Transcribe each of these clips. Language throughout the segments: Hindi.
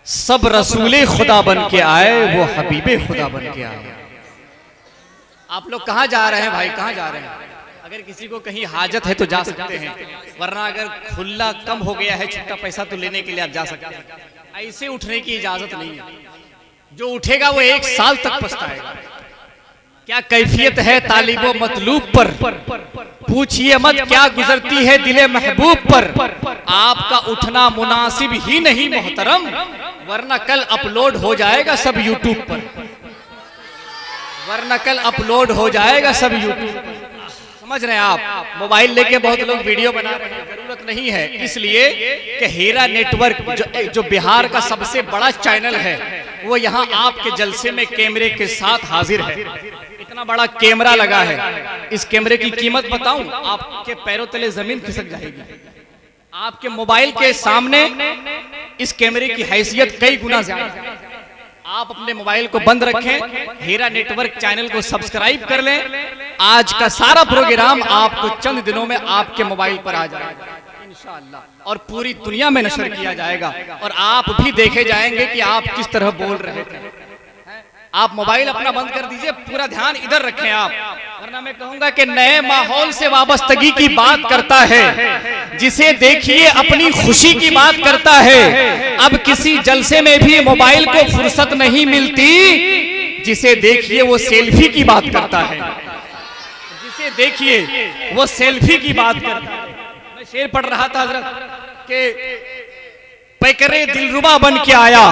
सब रसूले खुदा बन के आए, वो हबीबे खुदा बन के आए। आप लोग कहाँ जा रहे हैं भाई, कहाँ जा रहे हैं? अगर किसी को कहीं हाजत है तो जा सकते हैं, वरना अगर खुला कम हो गया है छुट्टा पैसा तो लेने के लिए आप जा सकते हैं। ऐसे उठने की इजाजत नहीं है। जो उठेगा वो 1 साल तक पछताएगा। क्या कैफियत है तालिबो मतलूब पर, पूछिए मत क्या गुजरती है दिले महबूब पर। आपका उठना मुनासिब ही नहीं मोहतरम, वरना कल अपलोड हो जाएगा सब यूट्यूब पर, वरना कल अपलोड हो जाएगा सब यूट्यूब पर। समझ रहे हैं आप? मोबाइल लेके बहुत लोग वीडियो बना रहे हैं, जरूरत नहीं है। इसलिए कि हीरा नेटवर्क जो बिहार का सबसे बड़ा चैनल है, वो यहाँ आपके जलसे में कैमरे के साथ हाजिर है। इतना बड़ा कैमरा लगा है। इस कैमरे की कीमत बताऊं, आपके पैरों तले जमीन खिसक जाएगी। आपके मोबाइल के सामने इस कैमरे की हैसियत कई गुना ज्यादा। आप अपने मोबाइल को बंद रखें, हीरा नेटवर्क चैनल को सब्सक्राइब कर लें। आज का सारा प्रोग्राम आपको चंद दिनों में आपके मोबाइल पर आ जाएगा इंशाअल्लाह, और पूरी दुनिया में नशर किया जाएगा, और आप भी देखे जाएंगे कि आप किस तरह बोल रहे थे। आप मोबाइल अपना बंद कर दीजिए, पूरा ध्यान इधर रखें आप, वरना मैं कहूंगा कि नए माहौल से वाबस्तगी की बात करता है, जिसे देखिए अपनी खुशी की बात करता है। अब किसी जलसे में भी मोबाइल को फुर्सत नहीं मिलती, जिसे देखिए वो सेल्फी की बात करता है, जिसे देखिए वो सेल्फी की बात करता है। मैं शेर पढ़ रहा था हजरत के पैकरे दिलरुबा बन के आया,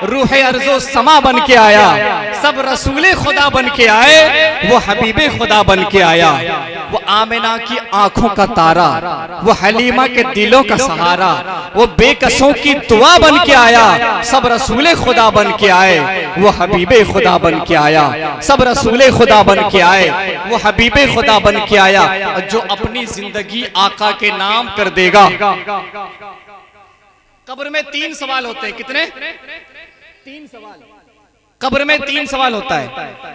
रूह अर्जो समा बन के आया, सब रसूले खुदा बन के आए, वो हबीबे खुदा बन के आया। वो आमिना की आंखों का तारा, वो हलीमा के दिलों का सहारा, वो बेकसों की दुआ बन के आया, सब रसूले खुदा बन के आए, वो हबीबे खुदा बन के आया। सब रसूले खुदा बन के आए, वो हबीबे खुदा बन के आया। जो अपनी जिंदगी आका के नाम कर देगा। कब्र में 3 सवाल होते हैं। कितने? 3 सवाल। कब्र में 3 सवाल होता है।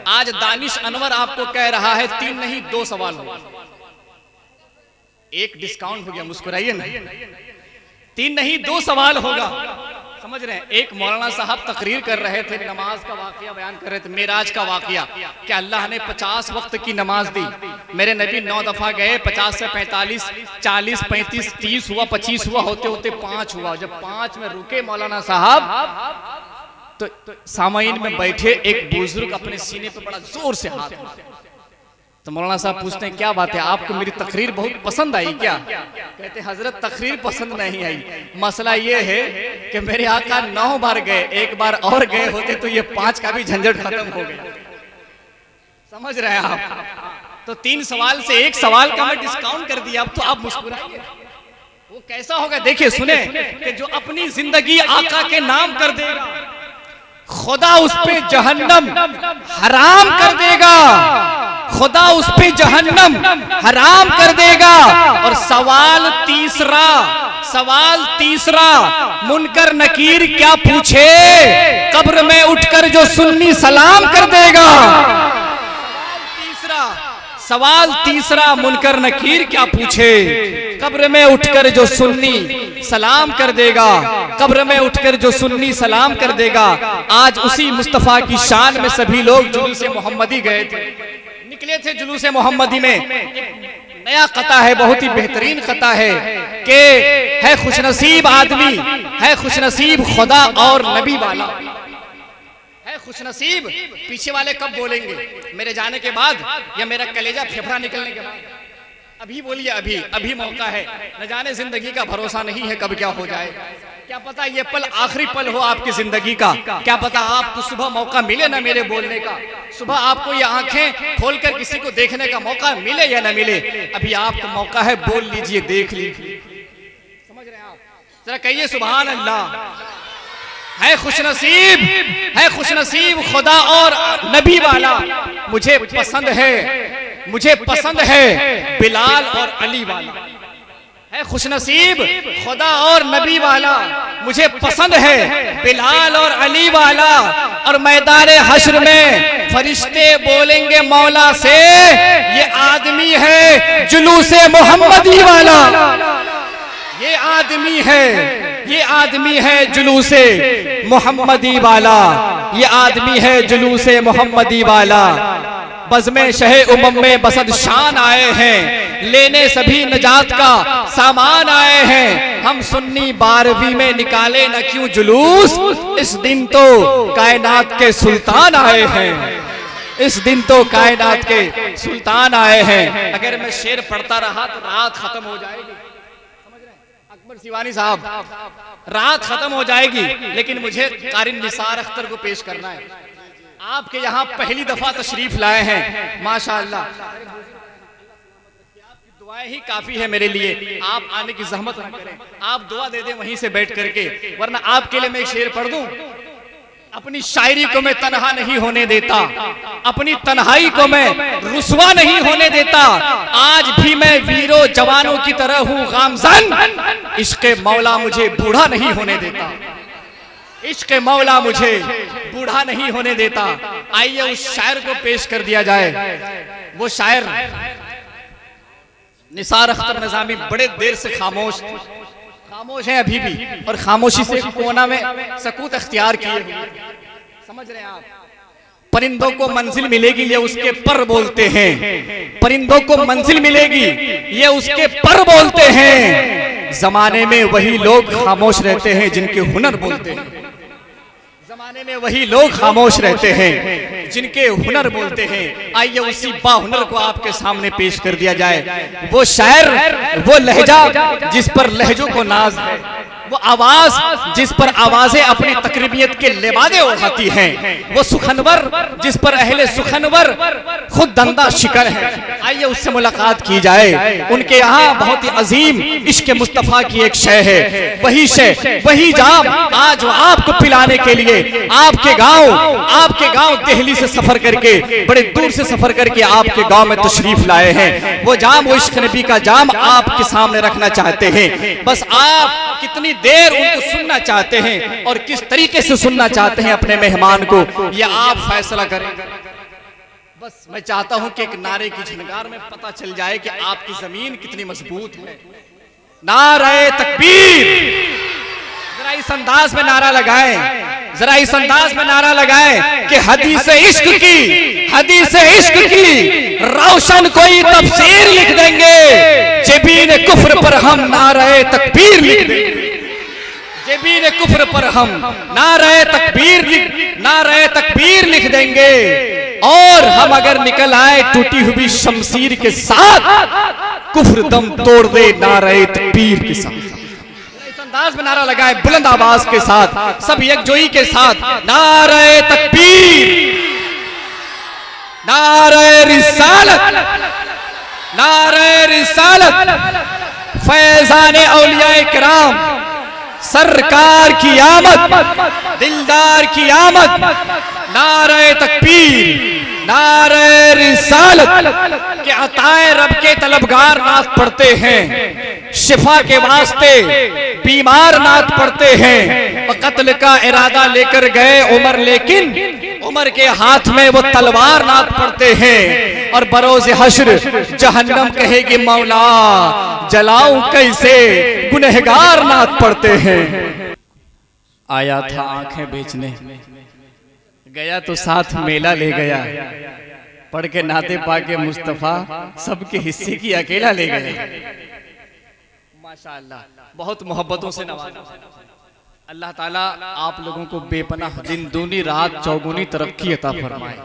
आज दानिश अनवर आपको कह रहा है 3 नहीं 2 सवाल होगा। 1 डिस्काउंट हो गया, मुस्कुराइए ना। 3 नहीं 2 सवाल होगा। समझ रहे हैं? एक मौलाना साहब तकरीर कर रहे थे, नमाज का वाकया बयान कर रहे थे, मेराज का वाकया। क्या अल्लाह ने 50 वक्त की नमाज दी? मेरे नबी 9 दफा गए, 50 से 45, 40, 35, 30 हुआ, 25 हुआ, होते होते 5 हुआ। जब 5 में रुके मौलाना साहब, तो सामाइन में बैठे एक बुजुर्ग अपने सीने पे बड़ा जोर से हाथ मारे। तो मौलाना साहब पूछते हैं क्या बात है, आपको मेरी तकरीर बहुत पसंद आई क्या? कहते हजरत तकरीर पसंद नहीं आई, मसला ये है कि मेरे आका 9 बार गए, 1 बार और गए होते तो ये 5 का भी झंझट खत्म हो गया। समझ रहे हैं आप? तो 3 सवाल से 1 सवाल का मैं डिस्काउंट कर दिया। अब तो आप मुस्कुराइए। वो कैसा होगा देखिए, सुने कि जो अपनी जिंदगी आका के नाम कर देगा, खुदा उस पे जहन्नम हराम कर देगा, खुदा उस पे जहन्नम हराम कर देगा। और सवाल तीसरा, मुनकर नकीर क्या पूछे, कब्र में उठकर जो सुन्नी सलाम कर देगा। सवाल तीसरा, मुनकर नकीर क्या पूछे, कब्र में उठकर जो सुन्नी सलाम कर देगा, कब्र में उठकर जो सुन्नी सलाम कर देगा। आज उसी मुस्तफा की शान में सभी लोग जुलूसे मोहम्मदी गए थे, निकले थे जुलूसे मोहम्मदी में। नया कता है, बहुत ही बेहतरीन कता है कि है खुशनसीब आदमी, है खुशनसीब खुदा और नबी वाला, है खुशनसीब। पीछे वाले कब बोलेंगे, मेरे जाने के बाद या मेरा कलेजा फेफड़ा निकलने के बाद? अभी बोलिए, अभी मौका है। न जाने जिंदगी का भरोसा नहीं है कब क्या हो जाए। क्या पता ये पल आखिरी पल हो आपकी जिंदगी का। क्या पता आपको सुबह मौका मिले ना मेरे बोलने का, सुबह आपको ये आंखें खोलकर किसी को देखने का मौका मिले या ना मिले। अभी आपको मौका है, बोल लीजिए, देख लीजिए। समझ रहे हैं आप? जरा कहिए सुभान अल्लाह। है खुशनसीब खुदा और नबी वाला। मुझे पसंद है बिलाल और अली वाला। है खुशनसीब खुदा और नबी वाला, मुझे पसंद है बिलाल और अली वाला। और मैदान हश्र में फरिश्ते बोलेंगे मौला से, ये आदमी है जुलूसे मोहम्मदी वाला, ये आदमी है ये आदमी है जुलूसे मोहम्मदी वाला, ये आदमी है जुलूसे मोहम्मदी वाला। बज़्मे शहे उमम में बसद शान आए हैं, लेने सभी नजात का सामान आए हैं। हम सुन्नी 12वीं में निकाले न क्यों जुलूस, इस दिन तो कायनात के सुल्तान आए हैं, इस दिन तो कायनात के सुल्तान आए हैं। अगर मैं शेर पढ़ता रहा तो रात खत्म हो जाएगी, समझ रहे हैं अकबर सिवानी साहब, रात खत्म हो जाएगी। लेकिन मुझे कारी निसार अख्तर को पेश करना है। आपके यहाँ पहली दफा तशरीफ लाए हैं, माशाअल्लाह। आपकी दुआएं ही काफी है मेरे लिए, आप आने की जहमत न करें, आप दुआ दे दें वहीं से बैठ करके, वरना आपके लिए मैं एक शेर पढ़ दूं। अपनी शायरी को मैं तन्हा नहीं होने देता, अपनी तन्हाई को मैं रुसवा नहीं होने देता। आज भी मैं वीरों जवानों की तरह हूँ गामज़न, इश्क़े मौला मुझे बूढ़ा नहीं होने देता, इश्क़े मौला मुझे बूढ़ा नहीं होने देता। आइए उस शायर को पेश कर दिया जाए। वो शायर निसार अख्तर निज़ामी बड़े देर से खामोश हैं अभी भी, और खामोशी से कोना में सकूत अख्तियार किए हुए। समझ रहे हैं आप? परिंदों को मंजिल मिलेगी ये उसके पर बोलते हैं, परिंदों को मंजिल मिलेगी ये उसके पर बोलते हैं। जमाने में वही लोग खामोश रहते हैं जिनके हुनर बोलते हैं, जमाने में वही लोग खामोश रहते हैं जिनके हुनर बोलते हैं। आइए उसी बाहुनर को आपके सामने पेश कर दिया जाए। वो शायर, वो लहजा जिस पर लहजों को नाज है, वो आवाज जिस पर आवाजें अपनी तकरीबियत के लिबादे उठाती हैं, वो सुखनवर जिस पर अहले सुखनवर खुद दंदा शिकर है। आइए उससे मुलाकात की जाए। उनके यहाँ बहुत ही अजीम इश्क मुस्तफा की एक शय है, वही शय, वही जाम आज आपको पिलाने के लिए आपके गांव दिल्ली से सफर करके, बड़े दूर से सफर करके आपके गांव में तशरीफ लाए हैं। वो जाम, वो इश्क नबी का जाम आपके सामने रखना चाहते हैं। बस आप कितनी देर उनको सुनना चाहते हैं और किस तरीके से सुनना चाहते हैं अपने मेहमान को, यह आप फैसला करें। बस मैं चाहता हूं कि एक नारे की झनकार में पता चल जाए कि आपकी जमीन कितनी मजबूत है। नारे तकबीर, जरा इस अंदाज में नारा लगाएं, जरा इस अंदाज में नारा लगाएं कि हदीस इश्क की रोशन कोई तफसीर लिख देंगे, जबीन कुफ्र पर हम नारे तकबीर लिख देंगे, जबीन कुफ्र पर हम नारे तकबीर लिख देंगे। और हम अगर निकल आए टूटी हुई शमशीर के साथ, कुफ्र दम तोड़ दे नारे तकबीर के साथ। अंदाज में नारा लगाए बुलंद आवाज के साथ, सब यकजोई के साथ, नारे तकबीर, नारे रिसालत, नारे रिसालत, फैजाने औलिया किराम, सरकार की आमद, दिलदार की आमद, नारे तकबीर, नारे रिसालत के अताए रब के तलबगार नात पढ़ते हैं, शिफा के वास्ते बीमार नात पढ़ते हैं। कत्ल का इरादा लेकर गए उमर, लेकिन उमर के हाथ में वो तलवार नात पढ़ते हैं। और बरोज़ हश्र जहन्नम कहेगी मौला जलाऊं कैसे, गुनहगार नात पढ़ते हैं। आया था आंखें बेचने, गया तो साथ मेला ले गया, पढ़ के नाते पाके मुस्तफा सबके हिस्से की अकेला ले गया। माशाअल्लाह, बहुत मोहब्बतों से नवाजा। अल्लाह ताला आप लोगों को बेपनाह दिन दूनी रात चौगुनी तरक्की अता फरमाए,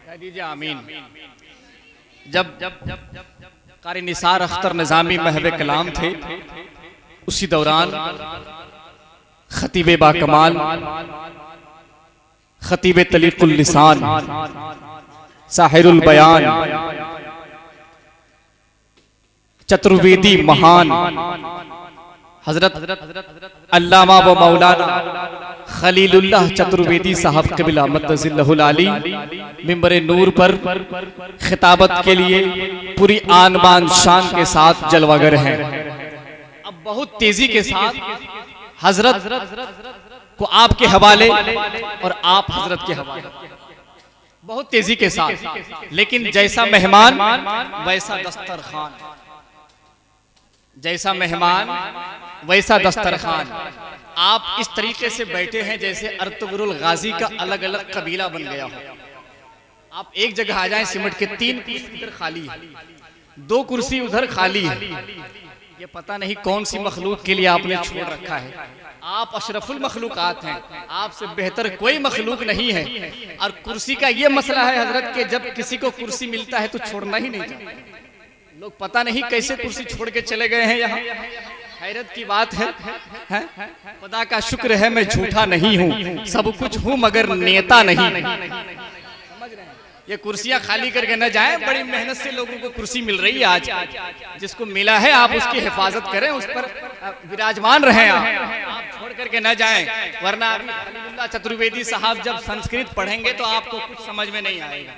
कह दीजिए आमीन। जब कारी निसार अख्तर निज़ामी महवे कलाम थे, उसी दौरान खतीबे बाकमाल, खतीबे तलीकुल लिसान, साहिरुल बयान, चतुर्वेदी महान हजरत अल्लामा व मौलाना खलीलुल्लाह चतुर्वेदी साहब क़िबला मद्दज़िल्लहुल आली मिंबर नूर पर खिताबत के लिए पूरी आन बान शान के साथ जलवागर हैं। अब बहुत तेजी के साथ हजरत को आपके हवाले और आप हजरत के हवाले, बहुत तेजी के साथ। लेकिन जैसा मेहमान वैसा दस्तरखान, जैसा मेहमान वैसा दस्तरखान। आप इस तरीके से बैठे हैं जैसे अर्तुगरुल गाजी का अलग अलग कबीला बन गया हो। आप एक जगह आ जाएं सिमट के, 3 कुर्सी इधर खाली है, 2 कुर्सी उधर खाली है। ये पता नहीं कौन सी मखलूक के लिए आपने छोड़ रखा है। आप अशरफुल मखलूकात हैं, आपसे बेहतर कोई मखलूक नहीं है। और कुर्सी का ये मसला है हजरत के जब किसी को कुर्सी मिलता है तो छोड़ना ही नहीं चाहिए। लोग पता नहीं कैसे कुर्सी छोड़ के चले गए हैं यहाँ। हैरत की बात है? खुदा का शुक्र है मैं झूठा नहीं हूँ, सब कुछ हूँ मगर नेता नहीं। समझ रहे हैं? ये कुर्सियां खाली करके न जाएं, बड़ी मेहनत से लोगों को कुर्सी मिल रही है आज। जिसको मिला है आप उसकी हिफाजत करें, उस पर विराजमान रहें। आप छोड़ करके न जाएं, वरना खलीलुल्लाह चतुर्वेदी साहब जब संस्कृत पढ़ेंगे तो आपको कुछ समझ में नहीं आएगा।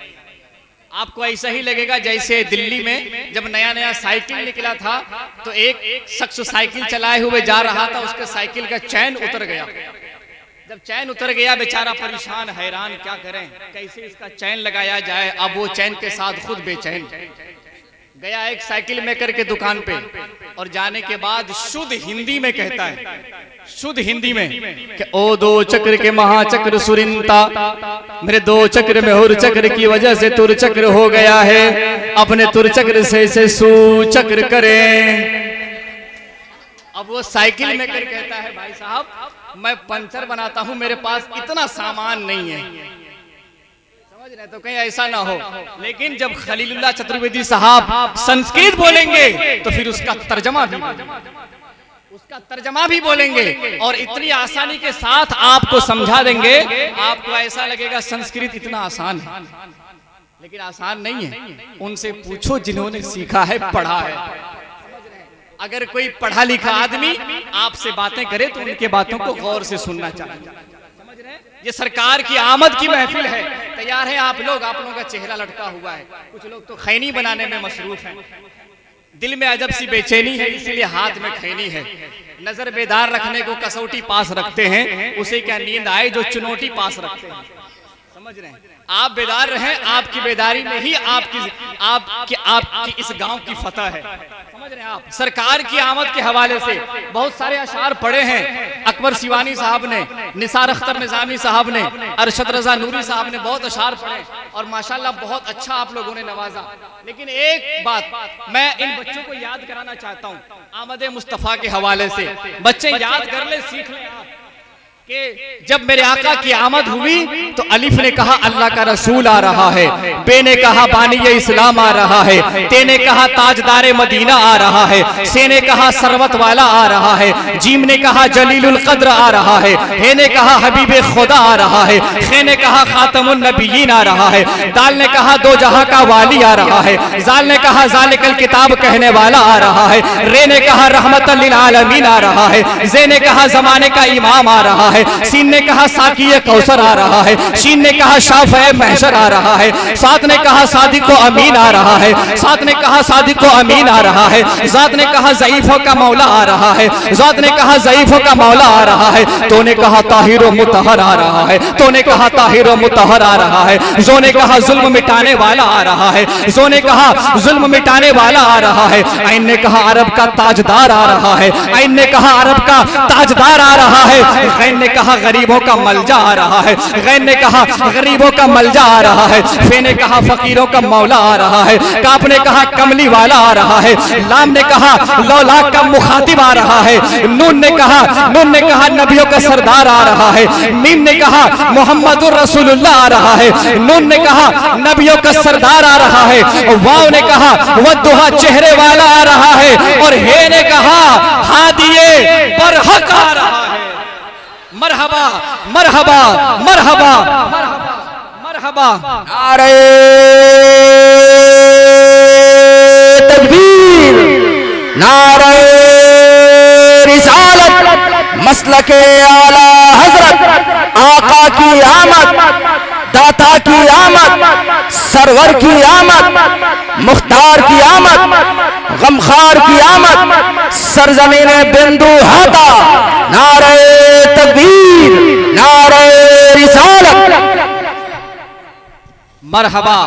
आपको ऐसा ही लगेगा जैसे दिल्ली में जब नया नया साइकिल निकला था तो एक शख्स साइकिल चलाए हुए जा रहा था, उसके साइकिल का चैन उतर गया। जब चैन उतर गया बेचारा परेशान हैरान, क्या करें, कैसे इसका चैन लगाया जाए। अब वो चैन के साथ खुद बेचैन गया एक साइकिल मेकर के दुकान पे, और जाने के बाद शुद्ध हिंदी में कहता है, शुद्ध हिंदी में कि ओ 2 चक्र के महाचक्र सुरिंता, मेरे 2 चक्र में हुर चक्र की वजह से तुर चक्र हो गया है, अपने तुर चक्र से सुचक्र करें। अब वो साइकिल मेकर कहता है भाई साहब मैं पंचर बनाता हूं, मेरे पास इतना सामान नहीं है। समझ रहे? तो कहीं ऐसा ना हो। लेकिन जब खलीलुल्लाह चतुर्वेदी साहब संस्कृत बोलेंगे तो फिर उसका तर्जमा भी बोलेंगे और इतनी आसानी के साथ आपको समझा देंगे, आपको ऐसा लगेगा संस्कृत इतना आसान है, लेकिन आसान नहीं है। उनसे पूछो जिन्होंने सीखा है, पढ़ा है। अगर कोई पढ़ा लिखा आदमी आपसे बातें करे तो उनके बातों को गौर से सुनना चाहिए। समझ रहे हैं? ये सरकार की आमद की महफिल है, तैयार है आप लोग, आप लोगों का चेहरा लटका हुआ है। कुछ लोग तो खैनी बनाने में मसरूफ हैं, दिल में अजब सी बेचैनी है इसीलिए हाथ में खैनी है। नजर बेदार रखने को कसौटी पास रखते हैं, उसे क्या नींद आए जो चुनौती पास रखते हैं। समझ रहे हैं? आप बेदार रहें, आपकी बेदारी में ही आपकी इस गांव की फतह है। समझ रहे हैं आप? सरकार की आमद के हवाले से बहुत सारे अशार पढ़े हैं। अकबर सिवानी साहब ने, निसार अख्तर निजामी साहब ने, अरशद रजा नूरी साहब ने बहुत अशार पढ़े और माशाल्लाह बहुत अच्छा आप लोगों ने नवाजा। लेकिन एक बात मैं इन बच्चों को याद कराना चाहता हूँ आमद मुस्तफ़ा के हवाले से। बच्चे याद कर ले, सीख ले कि जब मेरे आका की आमद हुई तो अलिफ ने कहा अल्लाह का रसूल आ रहा है, बे ने कहा बानी इस्लाम आ रहा है, ते ने कहा ताजदारे मदीना आ रहा है, से ने कहा सरवत वाला आ रहा है, जीम ने कहा जलीलुल कद्र आ रहा है, हे ने कहा हबीबे खुदा आ रहा है, खे ने कहा खातमुन नबिय्यीन आ रहा है, दाल ने कहा दो जहां का वाली आ रहा है, जाल ने कहा जालिकल किताब कहने वाला आ रहा है, रे ने कहा रहमतल लिल आलमीन आ रहा है, जे ने कहा जमाने का इमाम आ रहा है, सीन ने कहा साकिये कौसर आ रहा है, शीन ने कहा शाफ़े महशर आ रहा है, सात ने कहा सादिको अमीन आ रहा है, सात ने कहा सादिको अमीन आ रहा है, जात ने कहा ज़ईफ़ों का मौला आ रहा है, जात ने कहा ज़ईफ़ों का मौला आ रहा है, तो ने कहा ताहिर मुतहर आ रहा है, तो ने कहा ताहिर मुतहर आ रहा है, जो ने कहा जुल्म मिटाने वाला आ रहा है, जो ने कहा जुल्म मिटाने वाला आ रहा है, ऐन ने कहा अरब का ताजदार आ रहा है, ऐन ने कहा अरब का ताजदार आ रहा है, गैन ने कहा गरीबों का मलजा आ रहा है, गैन ने कहा गरीबों का मलजा आ रहा है, फे ने कहा फकीरों का मौला आ रहा है, काफ ने कहा कमली वाला आ रहा है, लाम ने कहा लौलाक का मुखातिब आ रहा है, नून ने कहा नबियों का सरदार आ रहा है, मीम ने कहा मोहम्मदुर रसूलुल्लाह आ रहा है, नून ने कहा नबियों का सरदार आ रहा है, वाव ने कहा वद्दुहा चेहरे वाला आ रहा है, और हे ने कहा हादिये बरहक आ रहा है। मरहबा मरहबा मरहबा मरहबा। नारे तकबीर, नारे रिसालत, मसलके आला हजरत, आका की आमद, दाता की आमद, सरवर की आमद, मुख्तार की आमद, गमखार की आमद, सरजमीन बिंदु हाता। नारे तकबीर, नारे रिसालत। मरहबा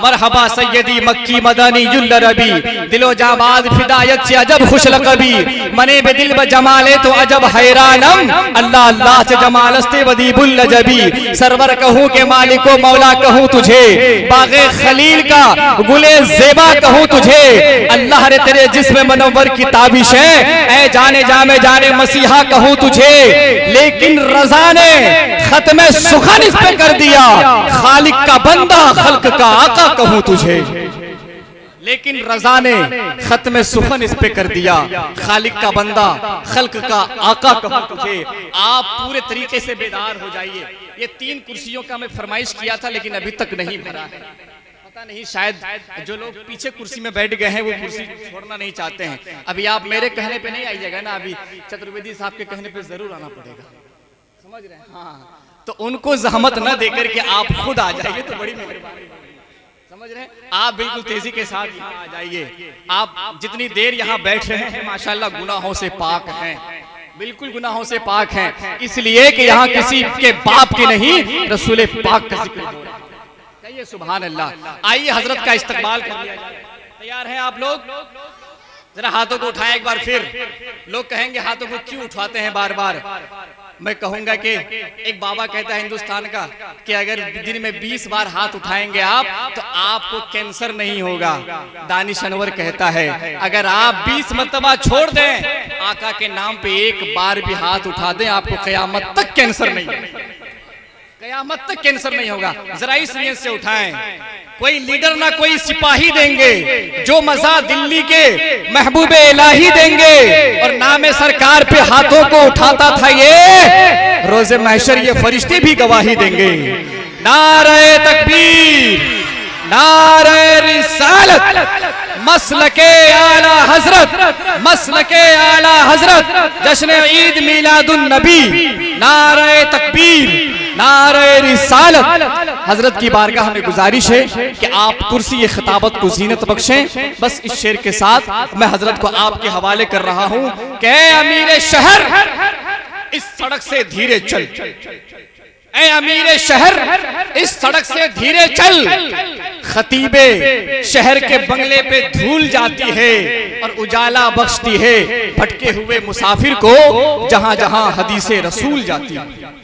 मरहबा सैयदी मक्की मदनी युल्लरबी, दिलो जाबाद फिदायत से अजब खुशल कभी, मने बे दिल ब जमाले तो अजब हैरानम, अल्लाह अल्लाह से जमालस्ते वदीबुल नजबी, सरवर कहूँ के मालिको मौला कहूँ तुझे, बागे खलील का गुले ज़ेबा कहूँ तुझे, अल्लाह रे तेरे जिस्म मनव्वर की ताबिश है, ऐ जाने जामे जाने मसीहा कहूँ तुझे, लेकिन रज़ा ने खत्म सुखन इस पे कर दिया, खालिक का बंदा खल्क का आका कहूँ तुझे। लेकिन रज़ा ने खत्म सुखन इस पे कर दिया, खालिक का बंदा खल्क का आका कहूँ तुझे। आप पूरे तरीके से बेदार हो जाइए। ये 3 कुर्सियों का मैं फरमाइश किया था लेकिन अभी तक नहीं भरा है। पता नहीं शायद जो लोग पीछे कुर्सी में बैठ गए हैं वो कुर्सी छोड़ना नहीं चाहते हैं। अभी आप मेरे कहने पे नहीं आइएगा ना, अभी चतुर्वेदी साहब के कहने पे जरूर आना पड़ेगा, समझ रहे हैं? हाँ, तो उनको जहमत न देकर के आप खुद आ जाइए तो बड़ी मेहरबानी, समझ रहे हैं? आप बिल्कुल तेजी के साथ यहाँ आ जाइए। आप जितनी देर यहाँ बैठ रहे हैं माशाल्लाह गुनाहों से पाक हैं, बिल्कुल गुनाहों से पाक हैं, इसलिए कि यहाँ किसी के बाप की नहीं रसूल पाक का जिक्र हो रहा है। कहिए सुभान अल्लाह। आइए हजरत का इस्तकबाल कर लिया जाए। तैयार हैं आप लोग? जरा हाथों को उठाएं एक बार फिर। लोग कहेंगे हाथों को क्यों उठाते हैं बार बार। मैं कहूंगा कि एक बाबा कहता है हिंदुस्तान का कि अगर दिन में 20 बार हाथ उठाएंगे आप तो आपको कैंसर नहीं होगा। दानिश अनवर कहता है अगर आप 20 मर्तबा छोड़ दें, आका के नाम पे एक बार भी हाथ उठा दें, आपको कयामत तक कैंसर नहीं होगा, कयामत तक कैंसर नहीं होगा। जरा इस नियत से उठाएं। कोई लीडर ना कोई सिपाही देंगे, जो मजा दिल्ली के महबूबे इलाही देंगे, और नाम सरकार पे हाथों को उठाता था ये रोजे महशर ये फरिश्ते भी गवाही देंगे। नारे तकबीर, नारे रिसालत, मसलके आला हजरत, मसलके आला हजरत, जश्न ईद मिलादुन नबी, नारे तकबीर, नारे रिसालत। हजरत की बारगाह में गुजारिश है कि आप कुर्सी खिताबत को जीनत बख्शें। बस इस शेर के साथ मैं हजरत को आपके हवाले कर रहा हूं कि अमीर शहर इस सड़क से धीरे चल, ऐ अमीर शहर इस सड़क से धीरे चल, खतीबे शहर के बंगले पे धूल जाती है और उजाला बख्शती है भटके हुए मुसाफिर को जहां जहां हदीसे रसूल जाती है।